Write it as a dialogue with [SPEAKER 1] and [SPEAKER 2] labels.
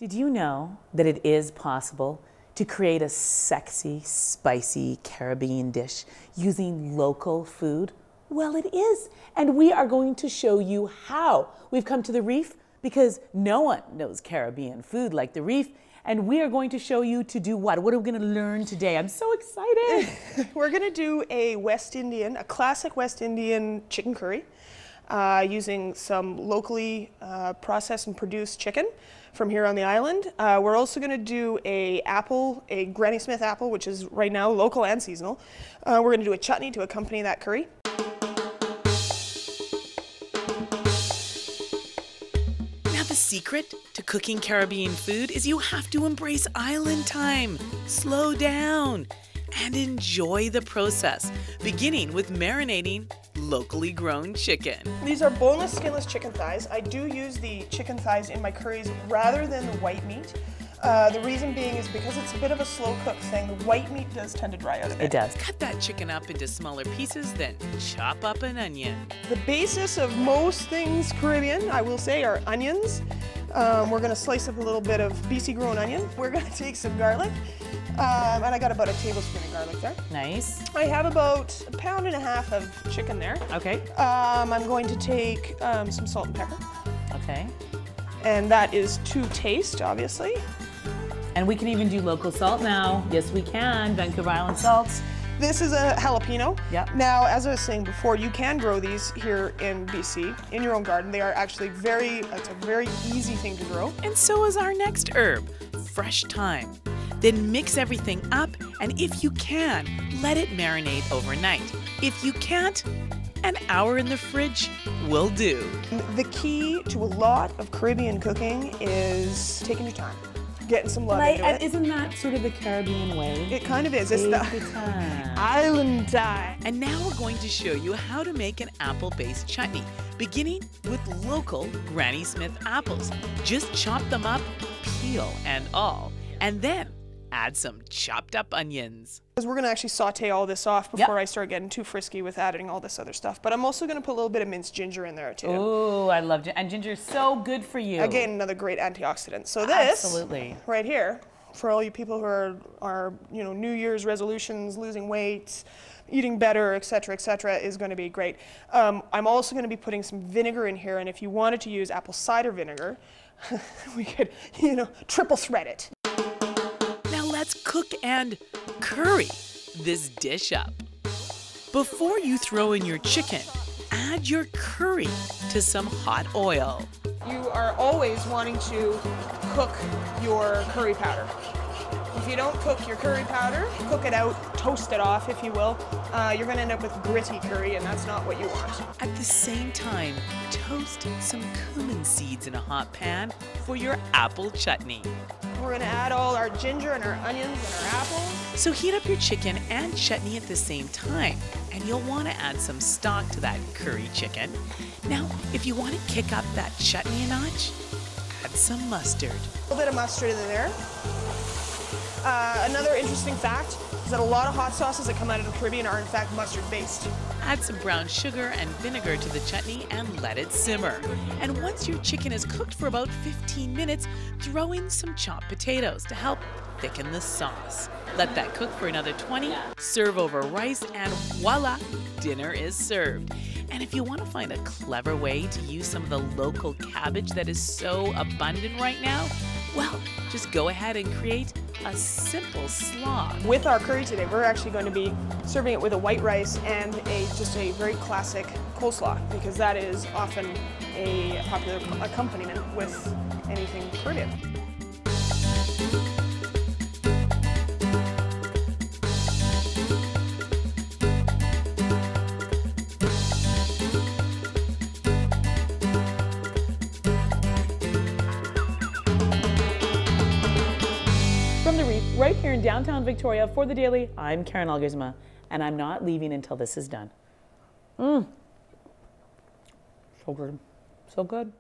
[SPEAKER 1] Did you know that it is possible to create a sexy, spicy Caribbean dish using local food? Well, it is, and we are going to show you how. We've come to the Reef because no one knows Caribbean food like the Reef, and we are going to show you to do what? What are we going to learn today? I'm so excited.
[SPEAKER 2] We're going to do a classic West Indian chicken curry using some locally processed and produced chicken from here on the island. We're also going to do a Granny Smith apple, which is right now local and seasonal. We're going to do a chutney to accompany that curry.
[SPEAKER 1] Now the secret to cooking Caribbean food is you have to embrace island time. Slow down and enjoy the process, beginning with marinating locally grown chicken.
[SPEAKER 2] These are boneless, skinless chicken thighs. I do use the chicken thighs in my curries rather than the white meat. The reason being is because it's a bit of a slow cook thing. The white meat does tend to dry out a bit.
[SPEAKER 1] It does. Cut that chicken up into smaller pieces, then chop up an onion.
[SPEAKER 2] The basis of most things Caribbean, I will say, are onions. We're going to slice up a little bit of BC grown onion. We're going to take some garlic. And I got about a tablespoon of garlic there.
[SPEAKER 1] Nice.
[SPEAKER 2] I have about 1.5 pounds of chicken there.
[SPEAKER 1] Okay.
[SPEAKER 2] I'm going to take some salt and pepper.
[SPEAKER 1] Okay.
[SPEAKER 2] And that is to taste, obviously.
[SPEAKER 1] And we can even do local salt now. Yes, we can. Vancouver Island salts.
[SPEAKER 2] This is a jalapeno.
[SPEAKER 1] Yep.
[SPEAKER 2] Now, as I was saying before, you can grow these here in BC in your own garden. They are actually it's a very easy thing to grow.
[SPEAKER 1] And so is our next herb, fresh thyme. Then mix everything up, and if you can, let it marinate overnight. If you can't, an hour in the fridge will do.
[SPEAKER 2] The key to a lot of Caribbean cooking is taking your time, getting some love into it.
[SPEAKER 1] Isn't that sort of the Caribbean way?
[SPEAKER 2] It kind of is.
[SPEAKER 1] Take
[SPEAKER 2] It's
[SPEAKER 1] the time.
[SPEAKER 2] island time.
[SPEAKER 1] And now we're going to show you how to make an apple-based chutney, beginning with local Granny Smith apples. Just chop them up, peel and all, and then add some chopped up onions.
[SPEAKER 2] Because we're going to actually saute all this off before I start getting too frisky with adding all this other stuff. But I'm also going to put a little bit of minced ginger in there too.
[SPEAKER 1] Oh, I love it. And ginger is so good for you.
[SPEAKER 2] Again, another great antioxidant. So this,
[SPEAKER 1] absolutely,
[SPEAKER 2] right here, for all you people who are New Year's resolutions, losing weight, eating better, etc., is going to be great. I'm also going to be putting some vinegar in here, and if you wanted to use apple cider vinegar, we could, triple thread it.
[SPEAKER 1] Let's cook and curry this dish up. Before you throw in your chicken, add your curry to some hot oil.
[SPEAKER 2] You are always wanting to cook your curry powder. If you don't cook your curry powder, cook it out, toast it off, if you will, you're going to end up with gritty curry, and that's not what you want.
[SPEAKER 1] At the same time, toast some cumin seeds in a hot pan for your apple chutney.
[SPEAKER 2] We're going to add all our ginger and our onions and our apples.
[SPEAKER 1] So heat up your chicken and chutney at the same time, and you'll want to add some stock to that curry chicken. Now, if you want to kick up that chutney a notch, add some mustard.
[SPEAKER 2] A little bit of mustard in there. Another interesting fact is that a lot of hot sauces that come out of the Caribbean are in fact mustard-based.
[SPEAKER 1] Add some brown sugar and vinegar to the chutney and let it simmer. And once your chicken is cooked for about 15 minutes, throw in some chopped potatoes to help thicken the sauce. Let that cook for another 20, serve over rice, and voila, dinner is served. And if you want to find a clever way to use some of the local cabbage that is so abundant right now, well, just go ahead and create a simple slaw.
[SPEAKER 2] With our curry today, we're actually going to be serving it with a white rice and just a very classic coleslaw, because that is often a popular accompaniment with anything Caribbean.
[SPEAKER 1] From the Reef, right here in downtown Victoria for The Daily, I'm Karen Elgersma, and I'm not leaving until this is done. So good. So good.